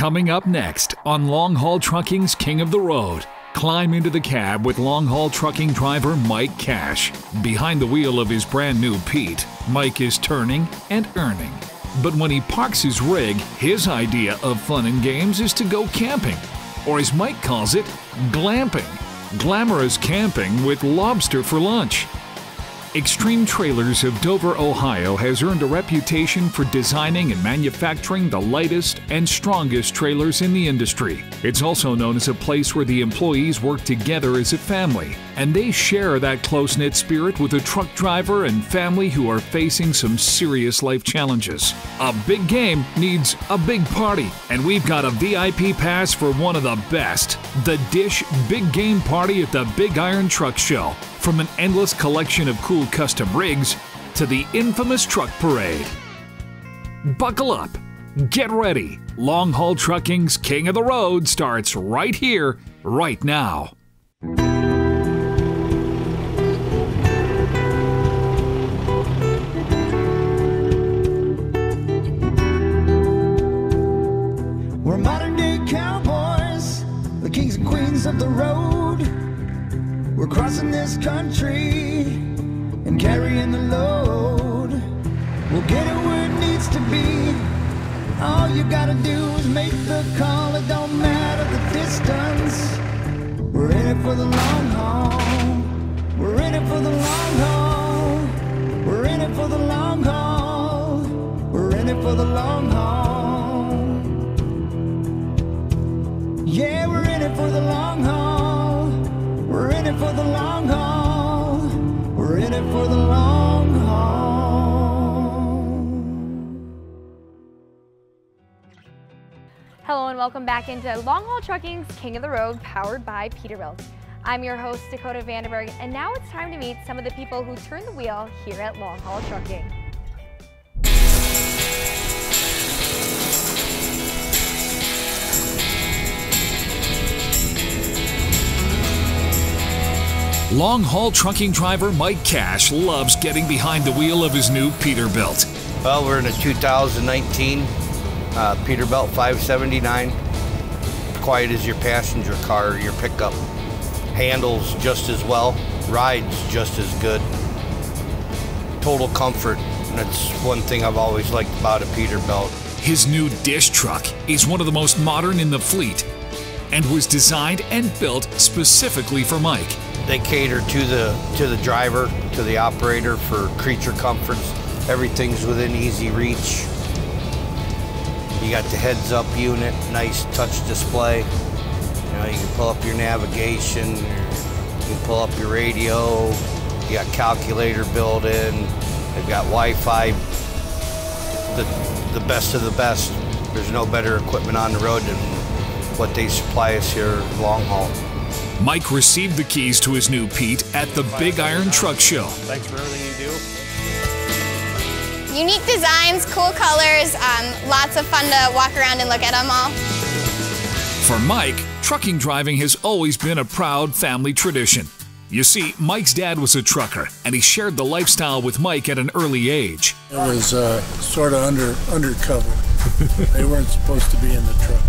Coming up next on Long Haul Trucking's King of the Road. Climb into the cab with long haul trucking driver Mike Cash. Behind the wheel of his brand new Pete, Mike is turning and earning. But when he parks his rig, his idea of fun and games is to go camping. Or as Mike calls it, glamping. Glamorous camping with lobster for lunch. Xtreme Trailers of Dover, Ohio has earned a reputation for designing and manufacturing the lightest and strongest trailers in the industry. It's also known as a place where the employees work together as a family, and they share that close-knit spirit with a truck driver and family who are facing some serious life challenges. A big game needs a big party, and we've got a VIP pass for one of the best, the Dish Big Game Party at the Big Iron Truck Show. From an endless collection of cool custom rigs to the infamous truck parade. Buckle up, get ready. Long Haul Trucking's King of the Road starts right here, right now. We're modern day cowboys, the kings and queens of the road. We're crossing this country and carrying the load. We'll get it where it needs to be. All you gotta do is make the call. It don't matter the distance. We're in it for the long haul. We're in it for the long haul. We're in it for the long haul. We're in it for the long haul. Yeah, we're in it for the long haul. We're in it for the long haul. We're in it for the long haul. Hello and welcome back into Long Haul Trucking's King of the Road, powered by Peterbilt. I'm your host, Dakota Vandenberg, and now it's time to meet some of the people who turn the wheel here at Long Haul Trucking. Long Haul Trucking driver Mike Cash loves getting behind the wheel of his new Peterbilt. Well, we're in a 2019 Peterbilt 579. Quiet as your passenger car, your pickup. Handles just as well, rides just as good. Total comfort, and that's one thing I've always liked about a Peterbilt. His new dish truck is one of the most modern in the fleet and was designed and built specifically for Mike. They cater to the driver, to the operator for creature comforts. Everything's within easy reach. You got the heads-up unit, nice touch display. You know, you can pull up your navigation, you can pull up your radio. You got calculator built in. They've got Wi-Fi. The best of the best. There's no better equipment on the road than what they supply us here long haul. Mike received the keys to his new Pete at the Big Iron Truck Show. Thanks for everything you do. Unique designs, cool colors, lots of fun to walk around and look at them all. For Mike, trucking driving has always been a proud family tradition. You see, Mike's dad was a trucker, and he shared the lifestyle with Mike at an early age. It was sort of undercover. They weren't supposed to be in the truck.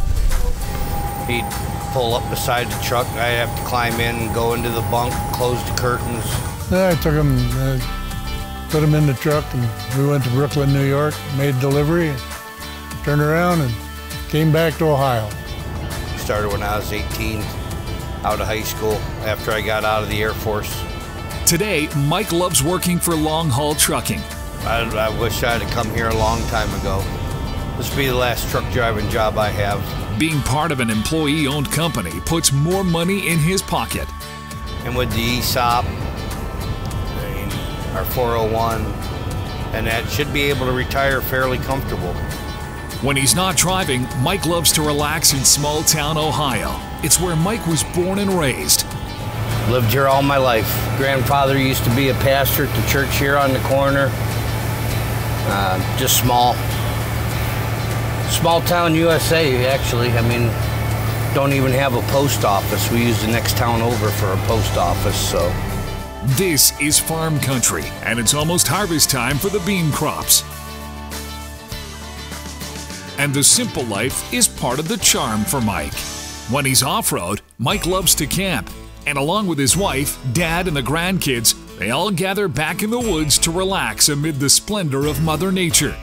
He'd pull up beside the truck. I'd have to climb in and go into the bunk, close the curtains. I took him, put him in the truck, and we went to Brooklyn, New York, made delivery, turned around, and came back to Ohio. Started when I was 18, out of high school, after I got out of the Air Force. Today, Mike loves working for Long Haul Trucking. I wish I had come here a long time ago. This will be the last truck driving job I have. Being part of an employee-owned company puts more money in his pocket. And with the ESOP, our 401, and that should be able to retire fairly comfortable. When he's not driving, Mike loves to relax in small-town Ohio. It's where Mike was born and raised. Lived here all my life. Grandfather used to be a pastor at the church here on the corner. Just small town USA, actually. I mean, don't even have a post office. We use the next town over for a post office, so. This is farm country, and it's almost harvest time for the bean crops. And the simple life is part of the charm for Mike. When he's off-road, Mike loves to camp. And along with his wife, dad, and the grandkids, they all gather back in the woods to relax amid the splendor of Mother Nature.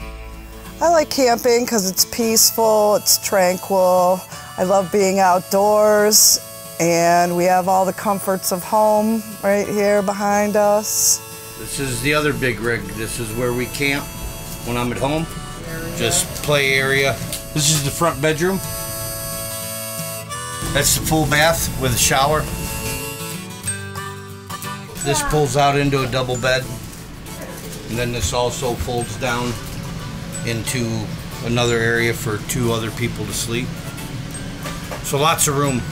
I like camping because it's peaceful, it's tranquil. I love being outdoors, and we have all the comforts of home right here behind us. This is the other big rig. This is where we camp when I'm at home. Just play area. This is the front bedroom. That's the full bath with a shower. This pulls out into a double bed. And then this also folds down into another area for 2 other people to sleep. So lots of room.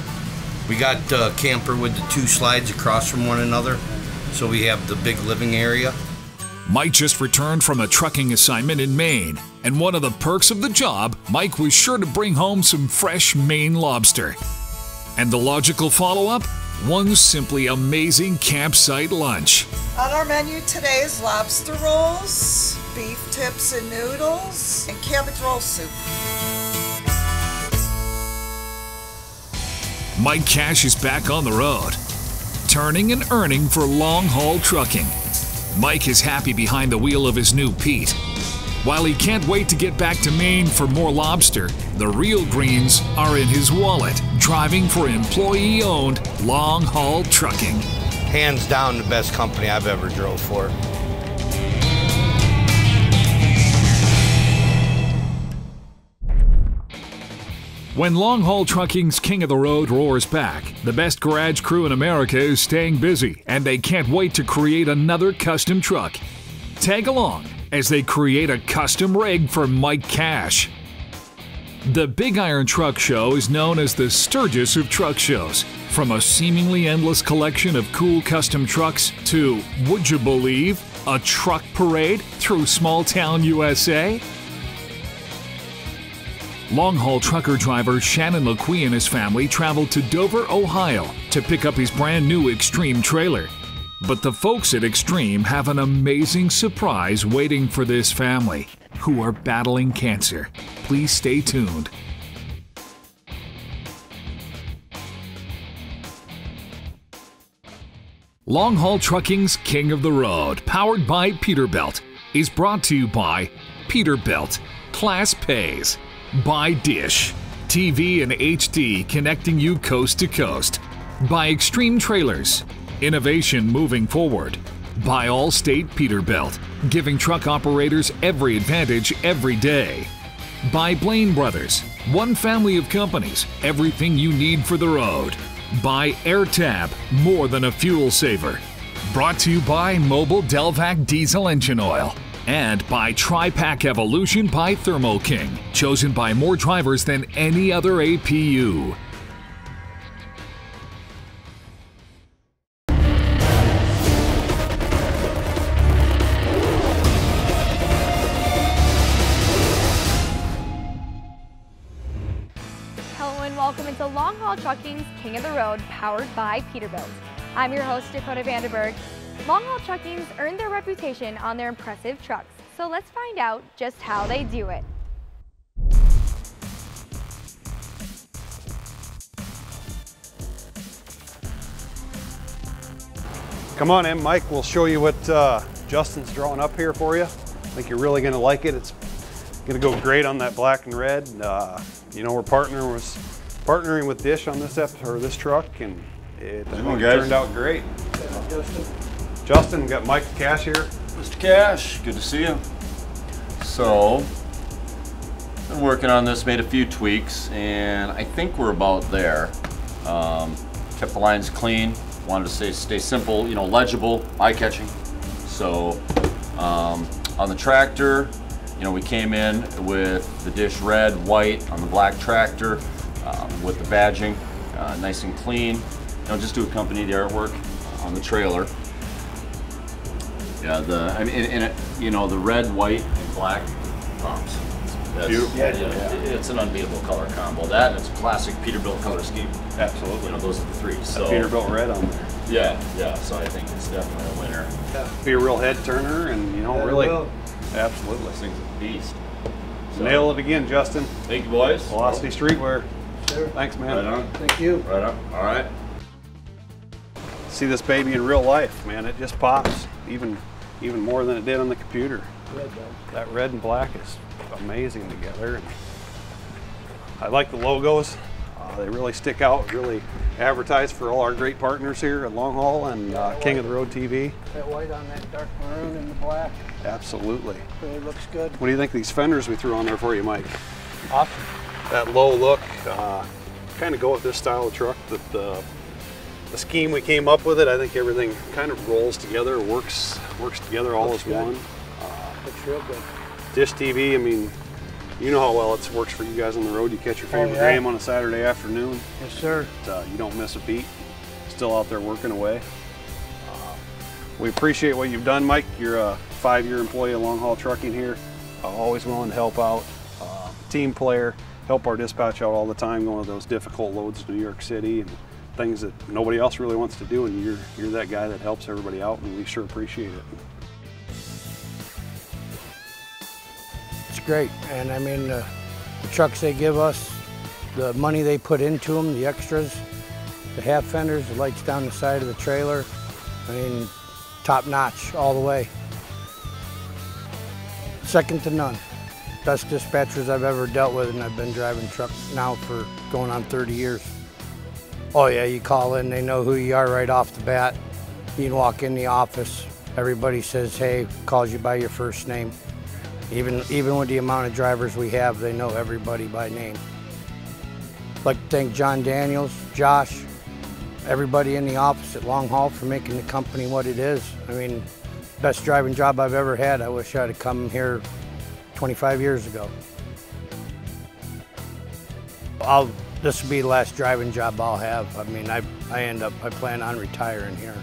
We got a camper with the 2 slides across from one another. So we have the big living area. Mike just returned from a trucking assignment in Maine, and one of the perks of the job, Mike was sure to bring home some fresh Maine lobster. And the logical follow-up? One simply amazing campsite lunch. On our menu today is lobster rolls, beef tips and noodles, and cabbage roll soup. Mike Cash is back on the road, turning and earning for long-haul trucking. Mike is happy behind the wheel of his new Pete. While he can't wait to get back to Maine for more lobster, the real greens are in his wallet, driving for employee-owned long-haul trucking. Hands down the best company I've ever drove for. When long-haul trucking's king of the road roars back, the best garage crew in America is staying busy, and they can't wait to create another custom truck. Tag along as they create a custom rig for Mike Cash. The Big Iron Truck Show is known as the Sturgis of truck shows. From a seemingly endless collection of cool custom trucks to, would you believe, a truck parade through small-town USA? Long-haul trucker driver Shannon Locke and his family traveled to Dover, Ohio to pick up his brand new Xtreme trailer. But the folks at Xtreme have an amazing surprise waiting for this family, who are battling cancer. Please stay tuned. Long-haul trucking's King of the Road, powered by Peterbilt, is brought to you by Peterbilt. Class pays. By Dish, TV and HD connecting you coast to coast. By Xtreme Trailers, innovation moving forward. By Allstate Peterbilt, giving truck operators every advantage every day. By Blaine Brothers, one family of companies, everything you need for the road. By AirTab, more than a fuel saver. Brought to you by Mobile Delvac Diesel Engine Oil. And by Tri-Pack Evolution by Thermo King, chosen by more drivers than any other APU. Hello and welcome into Long Haul Trucking's King of the Road, powered by Peterbilt. I'm your host, Dakota Vanderberg. Long Haul Trucking's earned their reputation on their impressive trucks, so let's find out just how they do it. Come on in, Mike. We'll show you what Justin's drawing up here for you. I think you're really going to like it. It's going to go great on that black and red. You know, we're partnering with Dish on this truck, and it turned out great. Justin, we got Mike Cash here. Mr. Cash, good to see you. So, been working on this, made a few tweaks, and I think we're about there. Kept the lines clean, wanted to stay simple, you know, legible, eye-catching. So, on the tractor, you know, we came in with the Dish red, white on the black tractor, with the badging, nice and clean. You know, just to accompany the artwork on the trailer. Yeah, you know, the red, white, and black pumps. It's an unbeatable color combo. That and it's a classic Peterbilt color scheme. Absolutely. You know, those are the three. So Peterbilt red on there. Yeah. So I think it's definitely a winner. Yeah. Be a real head turner, and you know, really, absolutely. This thing's a beast. So. Nail it again, Justin. Thank you, boys. Velocity Streetwear. Sure. Thanks, man. Right on. Thank you. Right on. All right. See this baby in real life, man. It just pops even more than it did on the computer. That red and black is amazing together. I like the logos. They really stick out, really advertise for all our great partners here at Long Haul and King of the Road TV. That white on that dark maroon and the black. Absolutely. Really looks good. What do you think of these fenders we threw on there for you, Mike? Awesome. That low look, kind of go with this style of truck. The scheme we came up with it, I think everything kind of rolls together, works together all as one. Looks real good. Dish TV, I mean, you know how well it works for you guys on the road. You catch your favorite game on a Saturday afternoon. Yes, sir. You don't miss a beat. Still out there working away. We appreciate what you've done, Mike. You're a 5-year employee of Long Haul Trucking here. Always willing to help out. Team player, help our dispatch out all the time, going to those difficult loads to New York City and things that nobody else really wants to do, and you're that guy that helps everybody out, and we sure appreciate it. It's great, and I mean the trucks they give us, the money they put into them, the extras, the half fenders, the lights down the side of the trailer, I mean top notch all the way. Second to none. Best dispatchers I've ever dealt with, and I've been driving trucks now for going on 30 years. Oh yeah, you call in, they know who you are right off the bat. You can walk in the office, everybody says, hey, calls you by your first name. Even with the amount of drivers we have, they know everybody by name. I'd like to thank John Daniels, Josh, everybody in the office at Long Haul for making the company what it is. I mean, best driving job I've ever had. I wish I'd have come here 25 years ago. This will be the last driving job I'll have. I mean, I plan on retiring here.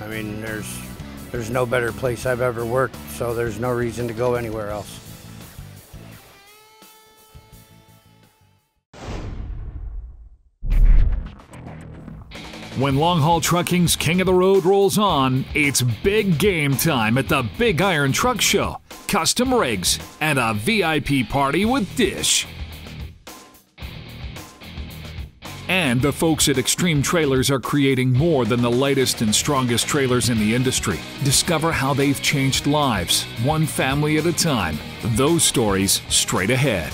I mean, there's no better place I've ever worked, so there's no reason to go anywhere else. When Long Haul Trucking's King of the Road rolls on, it's big game time at the Big Iron Truck Show, custom rigs, and a VIP party with Dish. And the folks at Xtreme Trailers are creating more than the latest and strongest trailers in the industry. Discover how they've changed lives, one family at a time. Those stories straight ahead.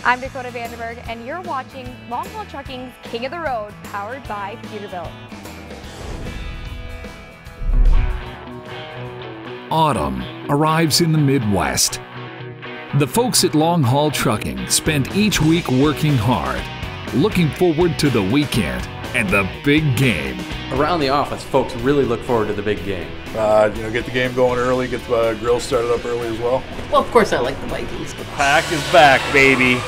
I'm Dakota Vanderberg, and you're watching Long Haul Trucking's King of the Road, powered by Peterbilt. Autumn arrives in the Midwest. The folks at Long Haul Trucking spend each week working hard, looking forward to the weekend and the big game. Around the office, folks really look forward to the big game. Get the game going early, get the grill started up early as well. Well, of course I like the Vikings. The pack is back, baby.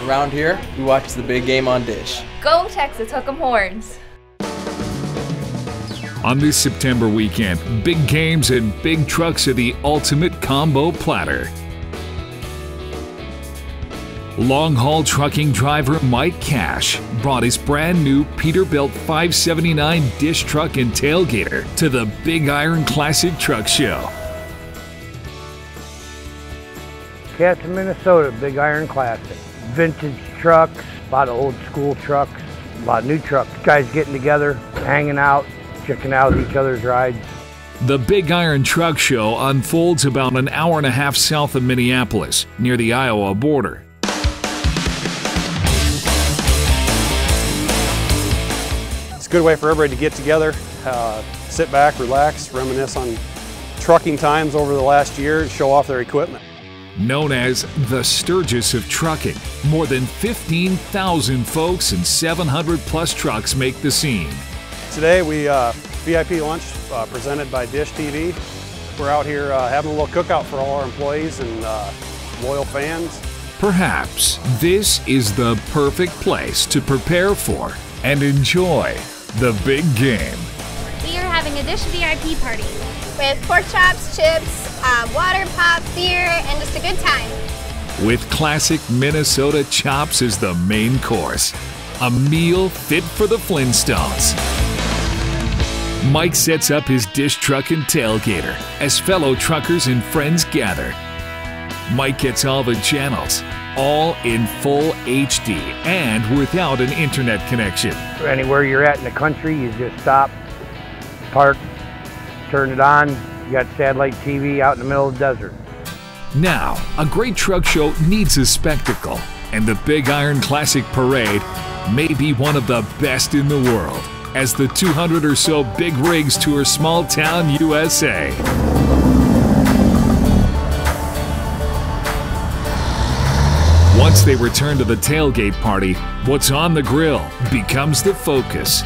Around here, we watch the big game on Dish. Go Texas, hook 'em horns. On this September weekend, big games and big trucks are the ultimate combo platter. Long Haul Trucking driver Mike Cash brought his brand new Peterbilt 579 dish truck and tailgater to the Big Iron Classic Truck Show. Cats in Minnesota, Big Iron Classic. Vintage trucks, a lot of old school trucks, a lot of new trucks. Guys getting together, hanging out, checking out each other's rides. The Big Iron Truck Show unfolds about an hour and a half south of Minneapolis, near the Iowa border. It's a good way for everybody to get together, sit back, relax, reminisce on trucking times over the last year, and show off their equipment. Known as the Sturgis of trucking, more than 15,000 folks and 700 plus trucks make the scene. Today we VIP lunch presented by Dish TV. We're out here having a little cookout for all our employees and loyal fans. Perhaps this is the perfect place to prepare for and enjoy the big game. We are having a Dish VIP party with pork chops, chips, water, pop, beer, and just a good time. with classic Minnesota chops as the main course. A meal fit for the Flintstones. Mike sets up his dish truck and tailgater as fellow truckers and friends gather. Mike gets all the channels, all in full HD and without an internet connection. Anywhere you're at in the country, you just stop, park, turn it on. You got satellite TV out in the middle of the desert. Now, a great truck show needs a spectacle, and the Big Iron Classic Parade may be one of the best in the world as the 200 or so big rigs tour small town USA. Once they return to the tailgate party, what's on the grill becomes the focus.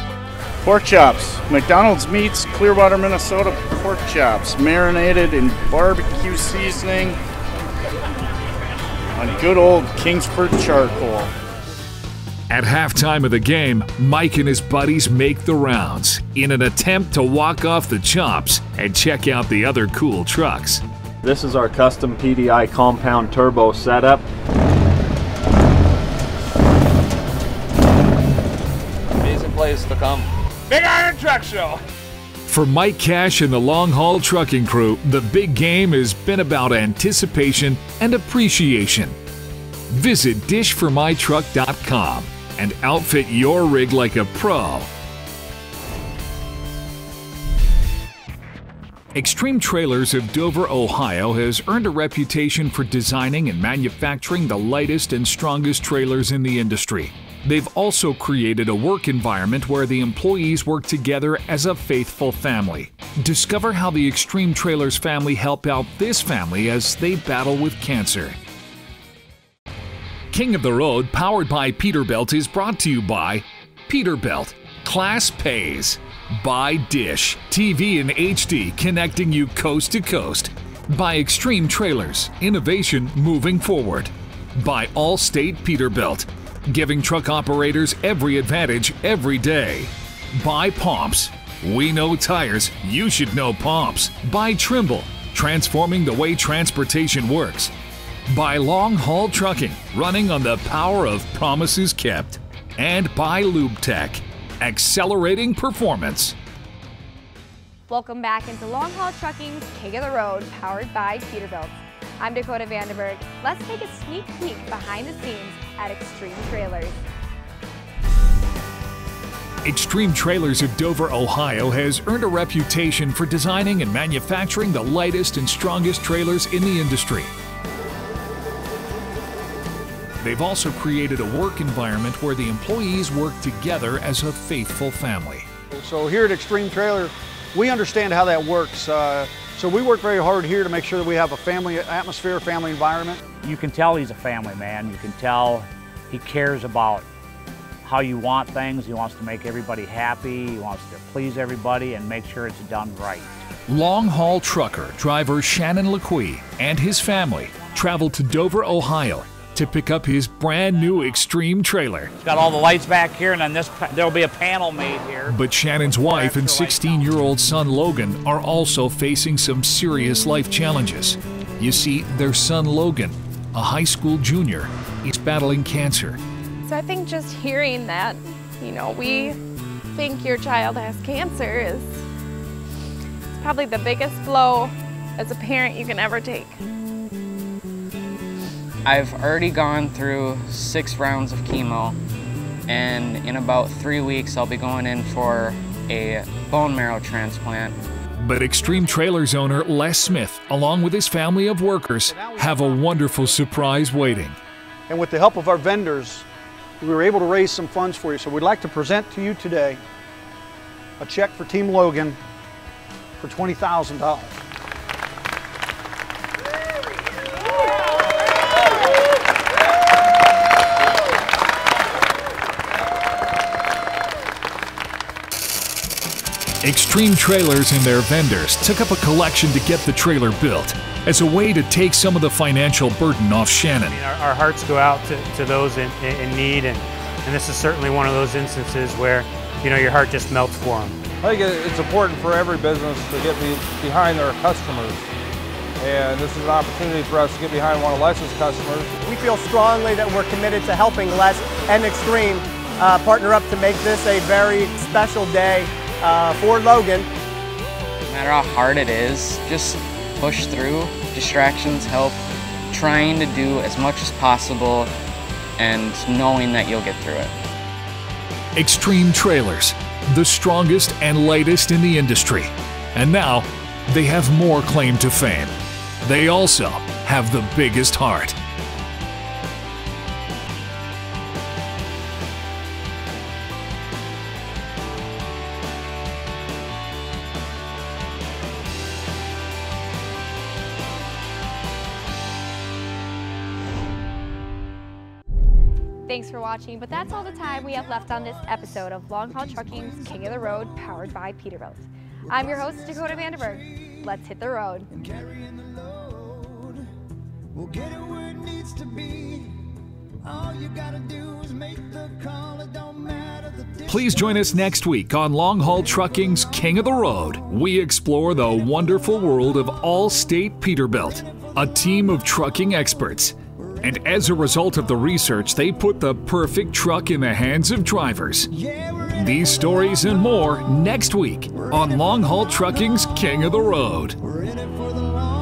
Pork chops, McDonald's Meats, Clearwater, Minnesota pork chops, marinated in barbecue seasoning on good old Kingsford charcoal. At halftime of the game, Mike and his buddies make the rounds in an attempt to walk off the chops and check out the other cool trucks. This is our custom PDI compound turbo setup. Amazing place to come. Big Iron Truck Show. For Mike Cash and the Long Haul Trucking Crew, the big game has been about anticipation and appreciation. Visit dishformytruck.com and outfit your rig like a pro. Xtreme Trailers of Dover, Ohio has earned a reputation for designing and manufacturing the lightest and strongest trailers in the industry. They've also created a work environment where the employees work together as a faithful family. Discover how the Xtreme Trailers family help out this family as they battle with cancer. King of the Road, powered by Peterbilt, is brought to you by Peterbilt. Class pays. By Dish, TV in HD connecting you coast to coast. By Xtreme Trailers, innovation moving forward. By Allstate Peterbilt, giving truck operators every advantage every day. By Pomps, we know tires, you should know Pomps. By Trimble, transforming the way transportation works. By Long Haul Trucking, running on the power of promises kept. And by Lube Tech, accelerating performance. Welcome back into Long Haul Trucking's King of the Road, powered by Peterbilt. I'm Dakota Vandenberg. Let's take a sneak peek behind the scenes at Xtreme Trailers. Xtreme Trailers of Dover, Ohio has earned a reputation for designing and manufacturing the lightest and strongest trailers in the industry. They've also created a work environment where the employees work together as a faithful family. So here at Xtreme Trailer, we understand how that works. So we work very hard here to make sure that we have a family atmosphere, family environment. You can tell he's a family man. You can tell he cares about how you want things. He wants to make everybody happy. He wants to please everybody and make sure it's done right. Long haul trucker driver Shannon Locke and his family traveled to Dover, Ohio to pick up his brand new Xtreme trailer. It's got all the lights back here, and then there'll be a panel made here. But Shannon's wife and 16-year-old son Logan are also facing some serious life challenges. You see, their son Logan, a high school junior, is battling cancer. So I think just hearing that, we think your child has cancer is probably the biggest blow as a parent you can ever take. I've already gone through 6 rounds of chemo, and in about 3 weeks I'll be going in for a bone marrow transplant. But Xtreme Trailers owner Les Smith, along with his family of workers, have a wonderful surprise waiting. And with the help of our vendors, we were able to raise some funds for you. So we'd like to present to you today a check for Team Logan for $20,000. Xtreme Trailers and their vendors took up a collection to get the trailer built as a way to take some of the financial burden off Shannon. Our hearts go out to those in need, and this is certainly one of those instances where your heart just melts for them. I think it's important for every business to get behind their customers and this is an opportunity for us to get behind one of Les's customers. We feel strongly that we're committed to helping Les and Xtreme partner up to make this a very special day for Logan. No matter how hard it is, just push through. Distractions help. Trying to do as much as possible and knowing that you'll get through it. Xtreme Trailers, the strongest and lightest in the industry. And now, they have more claim to fame. They also have the biggest heart. Thanks for watching, but that's all the time we have left on this episode of Long Haul Trucking's King of the Road, powered by Peterbilt. I'm your host, Dakota Vanderberg. Let's hit the road. We'll get it where it needs to be. All you gotta do is make the call. It don't matter the distance. Please join us next week on Long Haul Trucking's King of the Road. We explore the wonderful world of All-State Peterbilt, a team of trucking experts. And as a result of the research, they put the perfect truck in the hands of drivers. These stories and more next week on Long Haul Trucking's King of the Road. We're in it for the long